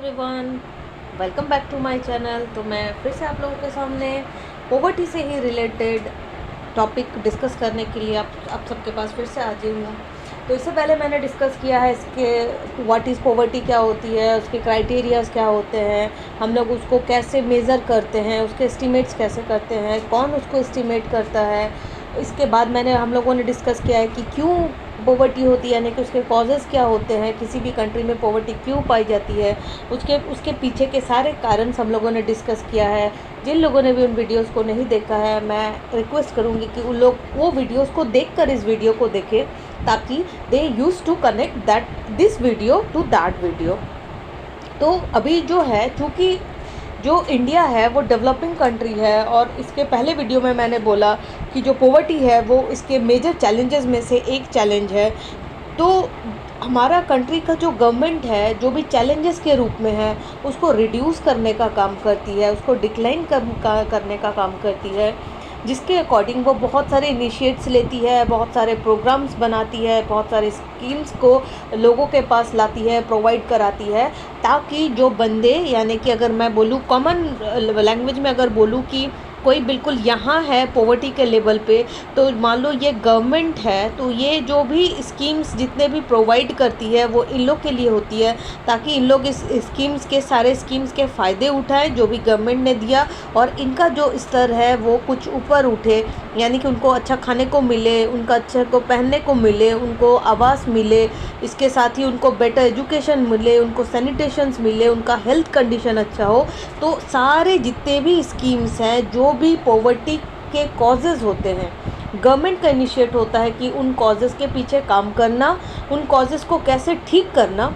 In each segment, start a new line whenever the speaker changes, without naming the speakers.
Everyone, welcome back to my channel. तो मैं फिर से आप लोगों के सामने पॉवर्टी से ही रिलेटेड टॉपिक डिस्कस करने के लिए आप सबके पास फिर से हाजिर हूँ। तो इससे पहले मैंने डिस्कस किया है इसके व्हाट इज़ पॉवर्टी क्या होती है, उसके क्राइटेरियाज़ क्या होते हैं, हम लोग उसको कैसे मेज़र करते हैं, उसके एस्टिमेट्स कैसे करते हैं, कौन उसको एस्टिमेट करता है। इसके बाद हम लोगों ने डिस्कस किया है कि क्यों पॉवर्टी होती है, यानी कि उसके कॉजेज़ क्या होते हैं, किसी भी कंट्री में पॉवर्टी क्यों पाई जाती है, उसके उसके पीछे के सारे कारण हम लोगों ने डिस्कस किया है। जिन लोगों ने भी उन वीडियोस को नहीं देखा है, मैं रिक्वेस्ट करूँगी कि उन लोग वो वीडियोस को देखकर इस वीडियो को देखें, ताकि they use to connect that this video to that video. तो अभी जो है, चूँकि जो इंडिया है वो डेवलपिंग कंट्री है, और इसके पहले वीडियो में मैंने बोला कि जो पॉवर्टी है वो इसके मेजर चैलेंजेस में से एक चैलेंज है। तो हमारा कंट्री का जो गवर्नमेंट है, जो भी चैलेंजेस के रूप में है, उसको रिड्यूस करने का काम करती है, उसको डिक्लाइन करने का काम करती है, जिसके अकॉर्डिंग वो बहुत सारे इनिशिएट्स लेती है, बहुत सारे प्रोग्राम्स बनाती है, बहुत सारे स्कीम्स को लोगों के पास लाती है, प्रोवाइड कराती है, ताकि जो बंदे, यानी कि अगर मैं बोलूँ कॉमन लैंग्वेज में, अगर बोलूँ कि कोई बिल्कुल यहाँ है पॉवर्टी के लेवल पे, तो मान लो ये गवर्नमेंट है, तो ये जो भी स्कीम्स जितने भी प्रोवाइड करती है वो इन लोग के लिए होती है, ताकि इन लोग इस स्कीम्स के सारे स्कीम्स के फ़ायदे उठाएं जो भी गवर्नमेंट ने दिया, और इनका जो स्तर है वो कुछ ऊपर उठे, यानी कि उनको अच्छा खाने को मिले, उनका अच्छा को पहनने को मिले, उनको आवास मिले, इसके साथ ही उनको बेटर एजुकेशन मिले, उनको सैनिटेशंस मिले, उनका हेल्थ कंडीशन अच्छा हो। तो सारे जितने भी स्कीम्स हैं, जो भी पॉवर्टी के कॉजेज़ होते हैं, गवर्नमेंट का इनिशिएट होता है कि उन कॉजेज़ के पीछे काम करना, उन कॉजेज़ को कैसे ठीक करना,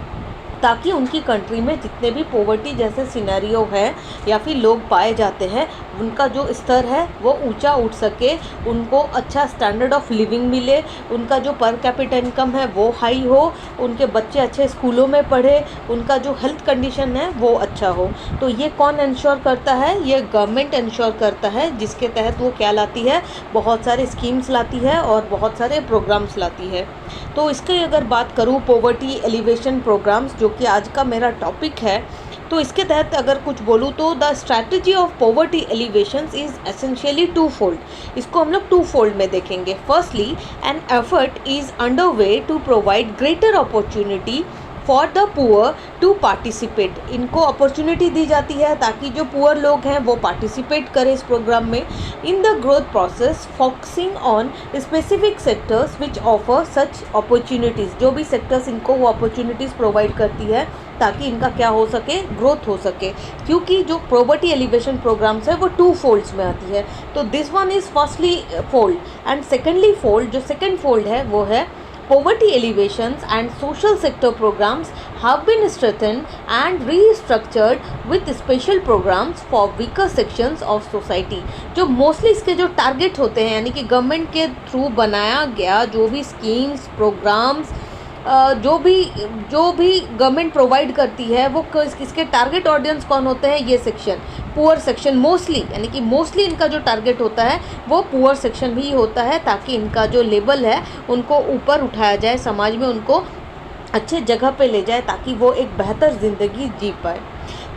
ताकि उनकी कंट्री में जितने भी पॉवर्टी जैसे सिनेरियो है या फिर लोग पाए जाते हैं, उनका जो स्तर है वो ऊंचा उठ सके, उनको अच्छा स्टैंडर्ड ऑफ लिविंग मिले, उनका जो पर कैपिटा इनकम है वो हाई हो, उनके बच्चे अच्छे स्कूलों में पढ़े, उनका जो हेल्थ कंडीशन है वो अच्छा हो। तो ये कौन इंश्योर करता है? ये गवर्नमेंट इंश्योर करता है, जिसके तहत वो क्या लाती है, बहुत सारे स्कीम्स लाती है और बहुत सारे प्रोग्राम्स लाती है। तो इसकी अगर बात करूँ, पॉवर्टी एलिवेशन प्रोग्राम्स, जो कि आज का मेरा टॉपिक है, तो इसके तहत अगर कुछ बोलूँ तो the strategy of poverty alleviations is essentially two fold. इसको हम लोग टू फोल्ड में देखेंगे। Firstly, an effort is under way to provide greater opportunity for the poor to participate. इनको अपॉर्चुनिटी दी जाती है ताकि जो पुअर लोग हैं वो पार्टिसिपेट करें इस प्रोग्राम में, in the growth process focusing on specific sectors which offer such opportunities. जो भी सेक्टर्स इनको वो अपॉर्चुनिटीज़ प्रोवाइड करती है, ताकि इनका क्या हो सके, ग्रोथ हो सके। क्योंकि जो पॉवर्टी एलिवेशन प्रोग्राम्स है वो टू फोल्ड्स में आती है। तो this one is firstly fold, and secondly fold, जो सेकेंड फोल्ड है वो है poverty elevations and social sector programs have been strengthened and restructured with special programs for weaker sections of society। जो mostly इसके जो टारगेट होते हैं, यानी कि गवर्नमेंट के थ्रू बनाया गया जो भी स्कीम्स, प्रोग्राम्स, जो भी गवर्नमेंट प्रोवाइड करती है, वो इसके टारगेट ऑडियंस कौन होते हैं? ये सेक्शन, पुअर सेक्शन मोस्टली, यानी कि मोस्टली इनका जो टारगेट होता है वो पुअर सेक्शन भी होता है, ताकि इनका जो लेवल है उनको ऊपर उठाया जाए, समाज में उनको अच्छे जगह पे ले जाए, ताकि वो एक बेहतर ज़िंदगी जी पाए।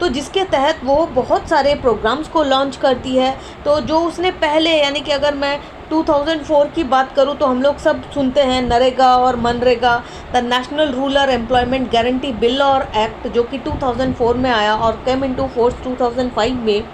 तो जिसके तहत वो बहुत सारे प्रोग्राम्स को लॉन्च करती है। तो जो उसने पहले, यानी कि अगर मैं 2004 की बात करूं, तो हम लोग सब सुनते हैं नरेगा और MNREGA, the national rural employment guarantee bill और एक्ट, जो कि 2004 में आया और केम इनटू फोर्स 2005 में,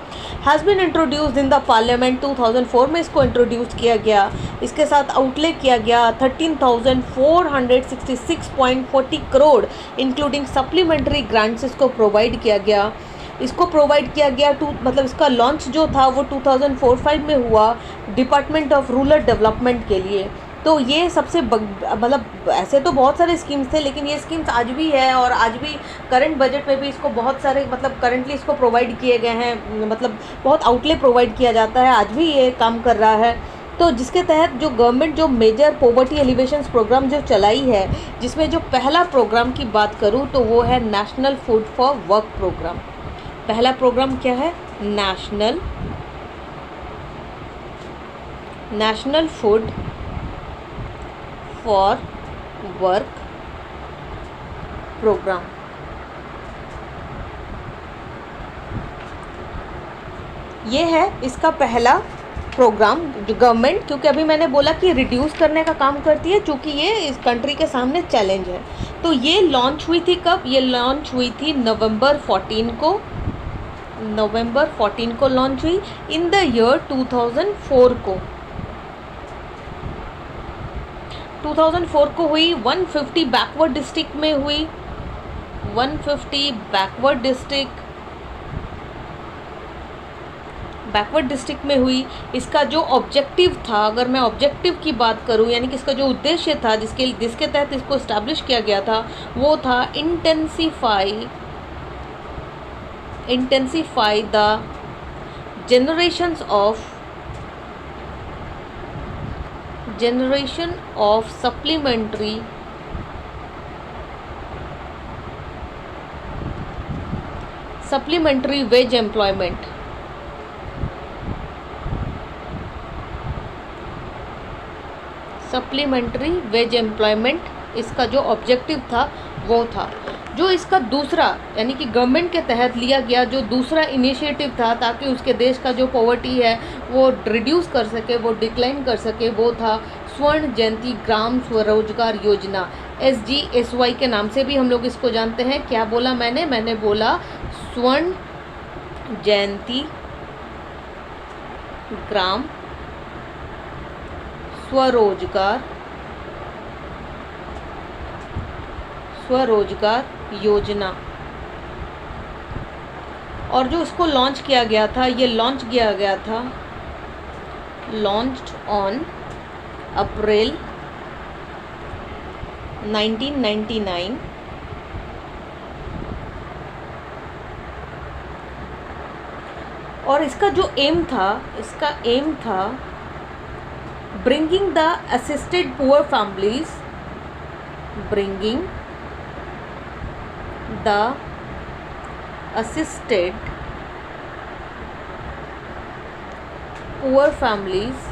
has been introduced in the parliament. 2004 में इसको इंट्रोड्यूस किया गया। इसके साथ आउटले किया गया 13,466.40 करोड़ इंक्लूडिंग सप्लीमेंट्री ग्रांट्स इसको प्रोवाइड किया गया। मतलब इसका लॉन्च जो था वो 2004-05 में हुआ डिपार्टमेंट ऑफ रूरल डेवलपमेंट के लिए। तो ये सबसे मतलब ऐसे तो बहुत सारे स्कीम्स थे, लेकिन ये स्कीम्स आज भी है, और आज भी करंट बजट में भी इसको बहुत सारे, मतलब करंटली इसको प्रोवाइड किए गए हैं, मतलब बहुत आउटले प्रोवाइड किया जाता है, आज भी ये काम कर रहा है। तो जिसके तहत जो गवर्नमेंट जो मेजर पॉवर्टी एलिवेशन प्रोग्राम जो चलाई है, जिसमें जो पहला प्रोग्राम की बात करूँ तो वो है national food for work programme. पहला प्रोग्राम क्या है? National food for work programme. ये है इसका पहला प्रोग्राम जो गवर्नमेंट, क्योंकि अभी मैंने बोला कि रिड्यूस करने का काम करती है, चूँकि ये इस कंट्री के सामने चैलेंज है। तो ये लॉन्च हुई थी कब? ये लॉन्च हुई थी नवंबर 14 को, नवंबर 14 को लॉन्च हुई इन द ईयर 2004 को, 2004 को हुई। 150 बैकवर्ड डिस्ट्रिक्ट में हुई, 150 बैकवर्ड डिस्ट्रिक्ट में हुई। इसका जो ऑब्जेक्टिव था, अगर मैं ऑब्जेक्टिव की बात करूं, यानी कि इसका जो उद्देश्य था जिसके तहत इसको इस्टेब्लिश किया गया था, वो था intensify the generation of supplementary wage employment। Supplementary veg employment इसका जो ऑब्जेक्टिव था वो था। जो इसका दूसरा, यानी कि गवर्नमेंट के तहत लिया गया जो दूसरा इनिशिएटिव था, ताकि उसके देश का जो पॉवर्टी है वो रिड्यूस कर सके, वो डिक्लाइन कर सके, वो था स्वर्ण जयंती ग्राम स्वरोजगार योजना, SGSY के नाम से भी हम लोग इसको जानते हैं। क्या बोला मैंने बोला स्वर्ण जयंती ग्राम स्वरोजगार योजना। और जो इसको लॉन्च किया गया था, ये लॉन्च किया गया था लॉन्च्ड ऑन अप्रैल 1999। और इसका जो एम था bringing the assisted poor families, bringing the assisted poor families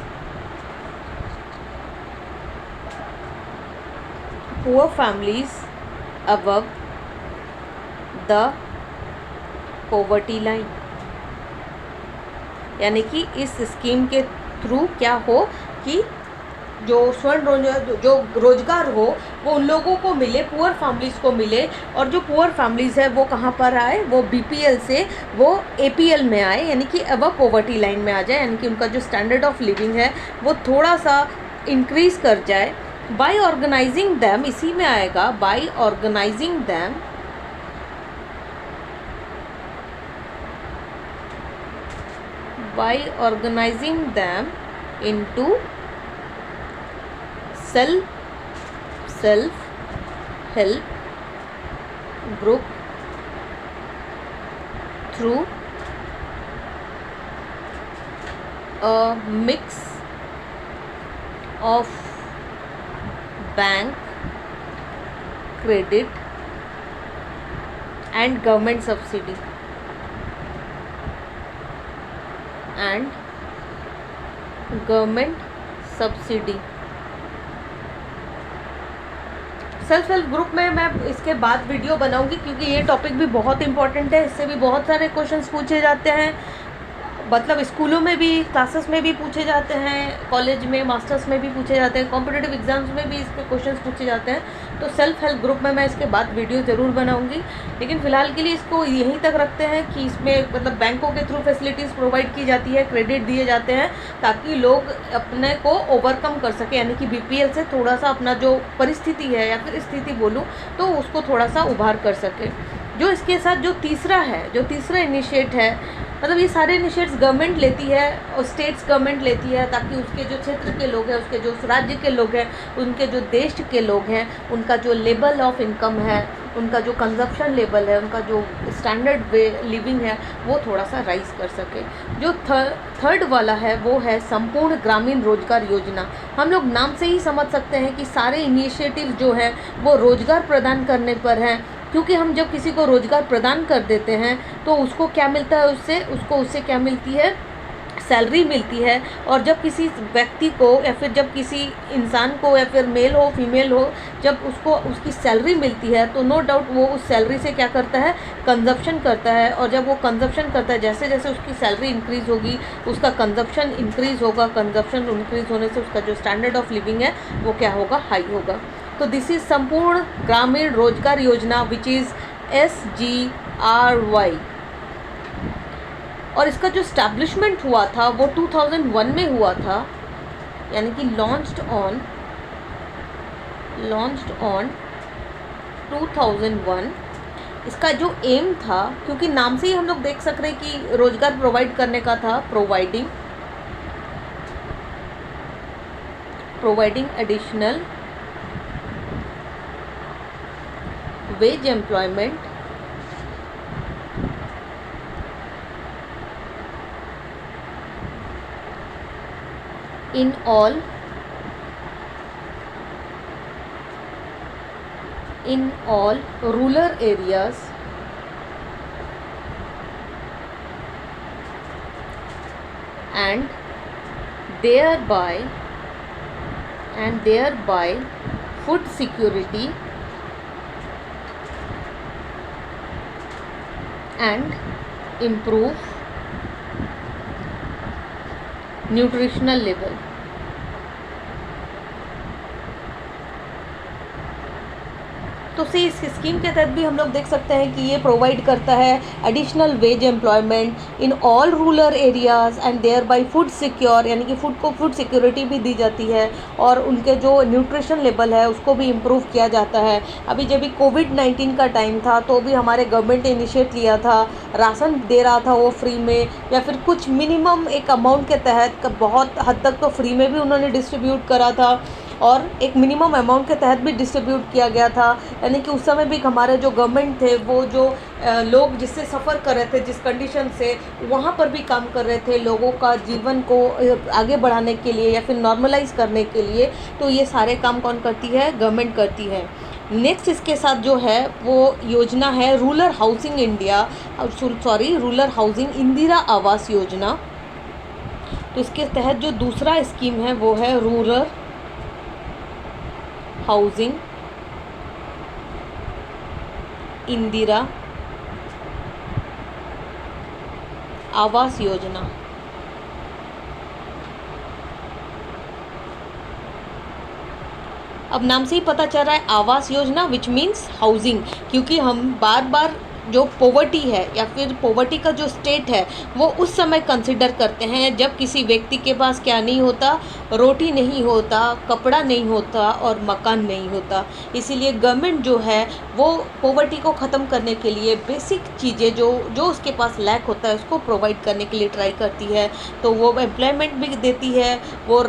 above the poverty line। यानी कि इस स्कीम के थ्रू क्या हो कि जो जो रोजगार हो वो उन लोगों को मिले, पुअर फैमिलीज़ को मिले। और जो पुअर फैमिलीज़ है वो कहाँ पर आए? वो BPL से वो APL में आए, यानी कि अबव पॉवर्टी लाइन में आ जाए, यानी कि उनका जो स्टैंडर्ड ऑफ लिविंग है वो थोड़ा सा इंक्रीज़ कर जाए। बाय ऑर्गेनाइजिंग दैम, इसी में आएगा, by organising them into self help group through a mix of bank credit and government subsidy self help group में मैं इसके बाद वीडियो बनाऊंगी, क्योंकि ये टॉपिक भी बहुत इंपॉर्टेंट है। इससे भी बहुत सारे क्वेश्चंस पूछे जाते हैं, मतलब स्कूलों में भी, क्लासेस में भी पूछे जाते हैं, कॉलेज में, मास्टर्स में भी पूछे जाते हैं, कॉम्पिटिटिव एग्जाम्स में भी इसके क्वेश्चंस पूछे जाते हैं। तो सेल्फ हेल्प ग्रुप में मैं इसके बाद वीडियो ज़रूर बनाऊंगी, लेकिन फ़िलहाल के लिए इसको यहीं तक रखते हैं कि इसमें मतलब बैंकों के थ्रू फैसिलिटीज़ प्रोवाइड की जाती है, क्रेडिट दिए जाते हैं, ताकि लोग अपने को ओवरकम कर सके, यानी कि BPL से थोड़ा सा अपना जो परिस्थिति है या फिर स्थिति बोलूँ तो उसको थोड़ा सा उभार कर सके। जो इसके साथ जो तीसरा इनिशिएट है, मतलब ये सारे इनिशिएट्स गवर्नमेंट लेती है और स्टेट्स गवर्नमेंट लेती है, ताकि उसके जो क्षेत्र के लोग हैं, उसके जो राज्य के लोग हैं, उनके जो देश के लोग हैं, उनका जो लेवल ऑफ इनकम है, उनका जो कंजप्शन लेवल है, उनका जो स्टैंडर्ड वे लिविंग है वो थोड़ा सा राइज कर सके। जो थर्ड वाला है वो है संपूर्ण ग्रामीण रोजगार योजना। हम लोग नाम से ही समझ सकते हैं कि सारे इनिशिएटिव जो है वो रोजगार प्रदान करने पर हैं, क्योंकि हम जब किसी को रोज़गार प्रदान कर देते हैं तो उसको क्या मिलता है, उससे क्या मिलती है, सैलरी मिलती है, और जब किसी व्यक्ति को या फिर जब किसी इंसान को या फिर मेल हो फीमेल हो, जब उसको उसकी सैलरी मिलती है तो नो डाउट वो उस सैलरी से क्या करता है, कंजप्शन करता है। और जब वो कंजप्शन करता है, जैसे जैसे उसकी सैलरी इंक्रीज़ होगी उसका कंजप्शन इंक्रीज़ होगा, कंजप्शन इंक्रीज़ होने से उसका जो स्टैंडर्ड ऑफ लिविंग है वो क्या होगा, हाई होगा। तो दिस इज़ संपूर्ण ग्रामीण रोजगार योजना विच इज़ SGRY। और इसका जो स्टैब्लिशमेंट हुआ था वो 2001 में हुआ था, यानी कि लॉन्च्ड ऑन 2001। इसका जो एम था, क्योंकि नाम से ही हम लोग देख सक रहे हैं कि रोजगार प्रोवाइड करने का था, providing additional wage employment in all rural areas and thereby food security and improve nutritional level। तो से इस स्कीम के तहत भी हम लोग देख सकते हैं कि ये प्रोवाइड करता है additional wage employment in all rural areas and thereby food secure, यानी कि फूड सिक्योरिटी भी दी जाती है और उनके जो न्यूट्रिशन लेवल है उसको भी इम्प्रूव किया जाता है। अभी जब भी कोविड-19 का टाइम था तो भी हमारे गवर्नमेंट ने इनिशिएट लिया था, राशन दे रहा था वो फ्री में, या फिर कुछ मिनिमम एक अमाउंट के तहत, बहुत हद तक तो फ्री में भी उन्होंने डिस्ट्रीब्यूट करा था और एक मिनिमम अमाउंट के तहत भी डिस्ट्रीब्यूट किया गया था। यानी कि उस समय भी हमारे जो गवर्नमेंट थे वो जो लोग जिससे सफ़र कर रहे थे, जिस कंडीशन से, वहाँ पर भी काम कर रहे थे लोगों का जीवन को आगे बढ़ाने के लिए या फिर नॉर्मलाइज करने के लिए। तो ये सारे काम कौन करती है, गवर्नमेंट करती है। नेक्स्ट इसके साथ जो है वो योजना है रूरल हाउसिंग इंदिरा आवास योजना। तो इसके तहत जो दूसरा स्कीम है वो है रूरल हाउसिंग इंदिरा आवास योजना। अब नाम से ही पता चल रहा है Awas Yojana which means housing, क्योंकि हम बार बार जो पॉवर्टी है या फिर पॉवर्टी का जो स्टेट है वो उस समय कंसिडर करते हैं जब किसी व्यक्ति के पास क्या नहीं होता, रोटी नहीं होता, कपड़ा नहीं होता और मकान नहीं होता। इसीलिए गवर्नमेंट जो है वो पॉवर्टी को ख़त्म करने के लिए बेसिक चीज़ें जो उसके पास लैक होता है उसको प्रोवाइड करने के लिए ट्राई करती है। तो वो एम्प्लॉयमेंट भी देती है, वो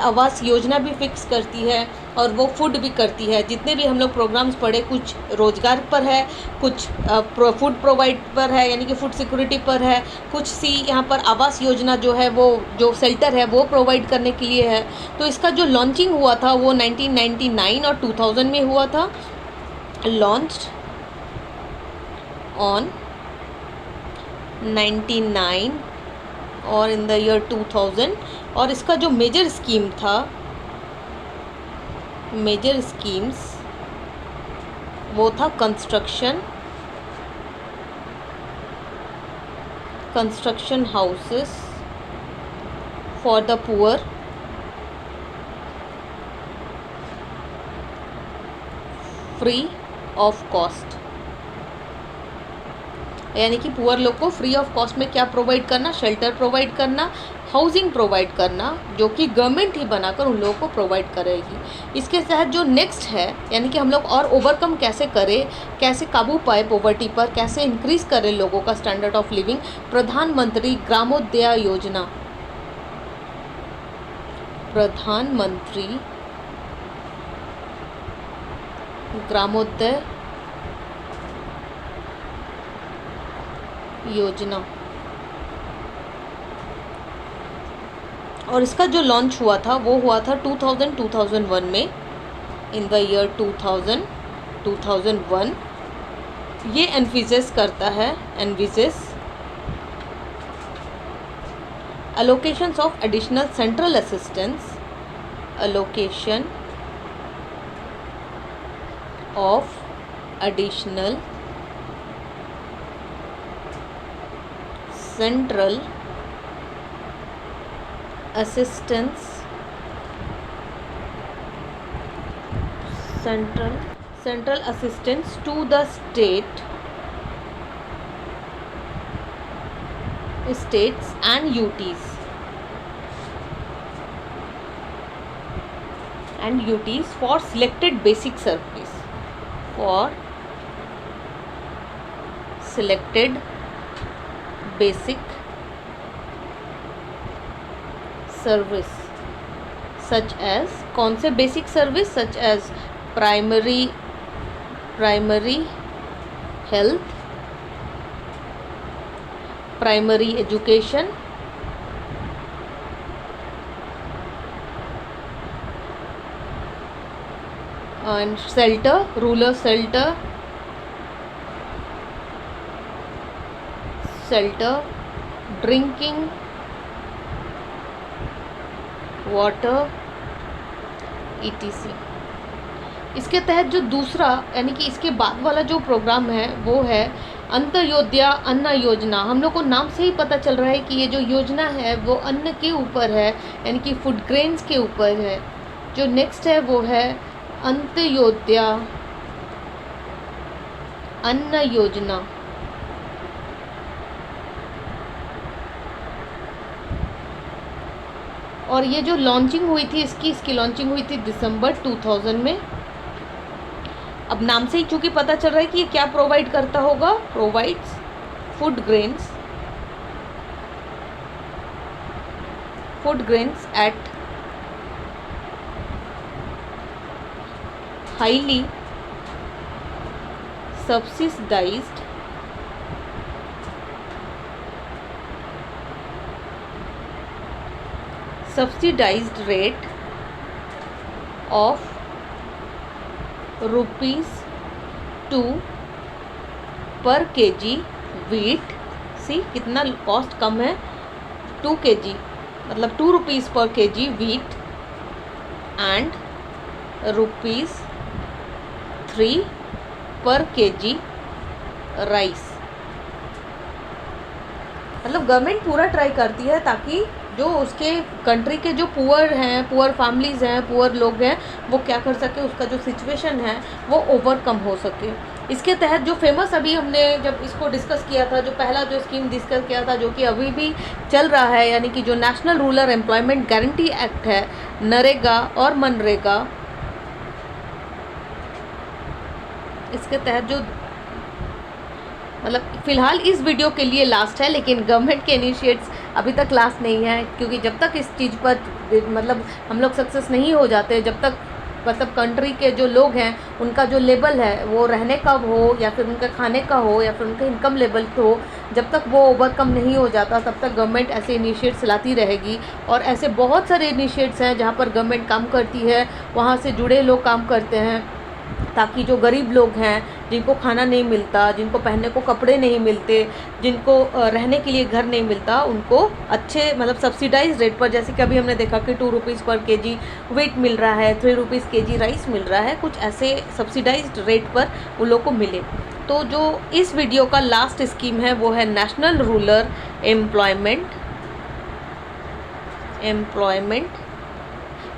आवास योजना भी फिक्स करती है और वो फूड भी करती है। जितने भी हम लोग प्रोग्राम्स पढ़े, कुछ रोजगार पर है, कुछ फूड प्रोवाइड पर है यानी कि फूड सिक्योरिटी पर है, कुछ यहाँ पर आवास योजना जो है वो जो शेल्टर है वो प्रोवाइड करने के लिए है। तो इसका जो लॉन्चिंग हुआ था वो 1999 और 2000 में हुआ था, लॉन्च्ड ऑन 99 और इन द ईयर 2000। और इसका जो मेजर स्कीम्स वो था construction houses for the poor, free of cost. यानी कि पुअर लोग को फ्री ऑफ कॉस्ट में क्या प्रोवाइड करना, शेल्टर प्रोवाइड करना, हाउसिंग प्रोवाइड करना, जो कि गवर्नमेंट ही बनाकर उन लोगों को प्रोवाइड करेगी। इसके तहत जो नेक्स्ट है यानी कि हम लोग और ओवरकम कैसे करें, कैसे काबू पाए पॉवर्टी पर, कैसे इंक्रीज़ करें लोगों का स्टैंडर्ड ऑफ लिविंग, प्रधानमंत्री ग्रामोदय योजना। प्रधानमंत्री ग्रामोदय योजना। और इसका जो लॉन्च हुआ था वो हुआ था 2001 में, इन द ईयर 2001। ये एनविजेस करता है allocations of additional central assistance, allocation of additional central assistance, central assistance to the states and UTs for selected basic service, for selected basic service, such as, कौन से basic service, such as primary health, primary education, and shelter, rural shelter, drinking water, etc. इसके तहत जो दूसरा यानी कि इसके बाद वाला जो प्रोग्राम है वो है अंत्योदय अन्न योजना। हम लोग को नाम से ही पता चल रहा है कि ये जो योजना है वो अन्न के ऊपर है, यानी कि फूड ग्रेन्स के ऊपर है। जो नेक्स्ट है वो है अंत्योदय अन्न योजना। और ये जो लॉन्चिंग हुई थी इसकी लॉन्चिंग हुई थी दिसंबर 2000 में। अब नाम से ही चूँकि पता चल रहा है कि ये क्या प्रोवाइड करता होगा, provides food grains at highly subsidized rate of ₹2 per kg wheat। See कितना कॉस्ट कम है, 2 kg मतलब ₹2 per kg wheat and ₹3 per kg rice. मतलब गवर्नमेंट पूरा ट्राई करती है ताकि जो उसके कंट्री के जो पुअर फैमिलीज़ हैं, पुअर लोग हैं, वो क्या कर सके, उसका जो सिचुएशन है वो ओवरकम हो सके। इसके तहत जो फेमस अभी हमने जब इसको डिस्कस किया था, जो पहला जो स्कीम डिस्कस किया था जो कि अभी भी चल रहा है, यानी कि जो national rural employment guarantee act है, नरेगा और मनरेगा, इसके तहत जो मतलब फ़िलहाल इस वीडियो के लिए लास्ट है, लेकिन गवर्नमेंट के इनिशिएट्स अभी तक लास्ट नहीं है, क्योंकि जब तक इस चीज़ पर मतलब हम लोग सक्सेस नहीं हो जाते, जब तक मतलब कंट्री के जो लोग हैं उनका जो लेवल है वो रहने का हो या फिर उनका खाने का हो या फिर उनका इनकम लेवल हो, जब तक वो ओवरकम नहीं हो जाता तब तक गवर्नमेंट ऐसे इनिशिएट्स लाती रहेगी। और ऐसे बहुत सारे इनिशिएट्स हैं जहाँ पर गवर्नमेंट काम करती है, वहाँ से जुड़े लोग काम करते हैं, ताकि जो गरीब लोग हैं, जिनको खाना नहीं मिलता, जिनको पहनने को कपड़े नहीं मिलते, जिनको रहने के लिए घर नहीं मिलता, उनको अच्छे मतलब सब्सिडाइज रेट पर, जैसे कि अभी हमने देखा कि ₹2 पर kg वीट मिल रहा है, ₹3 kg राइस मिल रहा है, कुछ ऐसे सब्सिडाइज्ड रेट पर उन लोग को मिले। तो जो इस वीडियो का लास्ट स्कीम है वो है नेशनल रूरल एम्प्लॉयमेंट।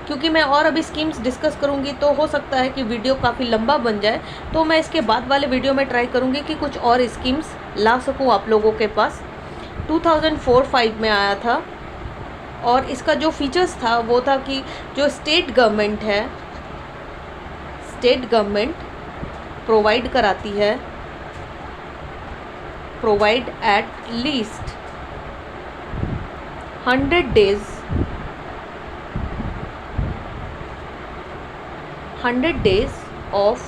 क्योंकि मैं और अभी स्कीम्स डिस्कस करूंगी तो हो सकता है कि वीडियो काफ़ी लंबा बन जाए, तो मैं इसके बाद वाले वीडियो में ट्राई करूंगी कि कुछ और स्कीम्स ला सकूं आप लोगों के पास। 2004-05 में आया था और इसका जो फीचर्स था वो था कि जो स्टेट गवर्नमेंट प्रोवाइड कराती है, provide at least 100 days of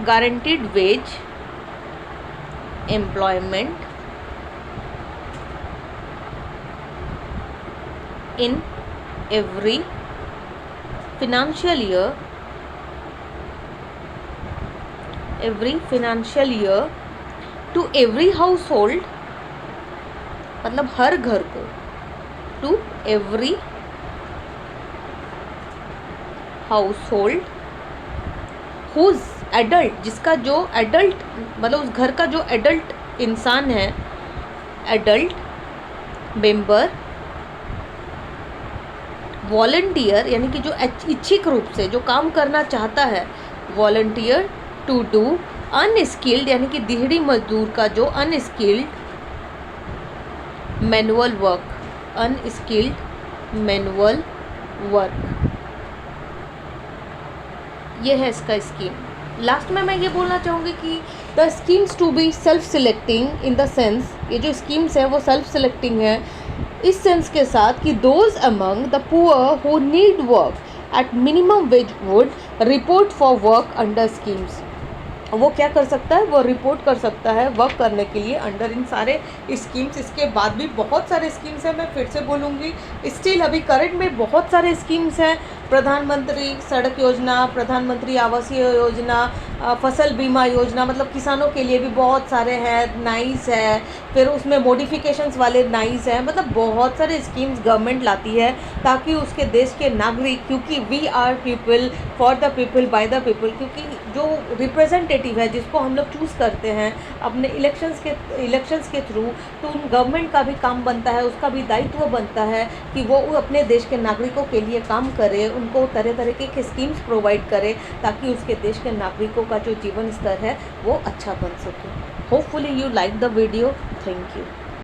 guaranteed wage employment in every financial year every financial year to every household, मतलब हर घर को, to every household whose adult, जिसका जो एडल्ट मतलब उस घर का जो एडल्ट इंसान है, एडल्ट मेंबर, वॉलंटियर यानी कि जो इच्छिक रूप से जो काम करना चाहता है, वॉलंटियर टू डू अनस्किल्ड यानी कि दिहाड़ी मजदूर का जो unskilled manual work, unskilled manual work, ये है इसका स्कीम। लास्ट में मैं ये बोलना चाहूँगी कि the schemes to be self selecting in the sense, ये जो स्कीम्स है वो सेल्फ सिलेक्टिंग है इस सेंस के साथ कि those among the poor who need work at minimum wage would report for work under schemes. वो क्या कर सकता है, वो रिपोर्ट कर सकता है वर्क करने के लिए अंडर इन सारे स्कीम्स। इसके बाद भी बहुत सारे स्कीम्स हैं, मैं फिर से बोलूँगी, स्टिल अभी करंट में बहुत सारे स्कीम्स हैं। प्रधानमंत्री सड़क योजना, प्रधानमंत्री आवासीय योजना, फसल बीमा योजना, मतलब किसानों के लिए भी बहुत सारे हैं, नाइस है, फिर उसमें मॉडिफिकेशंस वाले नाइस है, मतलब बहुत सारे स्कीम्स गवर्नमेंट लाती है ताकि उसके देश के नागरिक, क्योंकि we are people for the people by the people, क्योंकि जो रिप्रेजेंटेटिव है जिसको हम लोग चूज़ करते हैं अपने इलेक्शंस के थ्रू, तो उन गवर्नमेंट का भी काम बनता है, उसका भी दायित्व बनता है कि वो अपने देश के नागरिकों के लिए काम करे, उनको तरह तरह के स्कीम्स प्रोवाइड करे ताकि उसके देश के नागरिकों का जो जीवन स्तर है वो अच्छा बन सके। Hopefully you like the video. Thank you.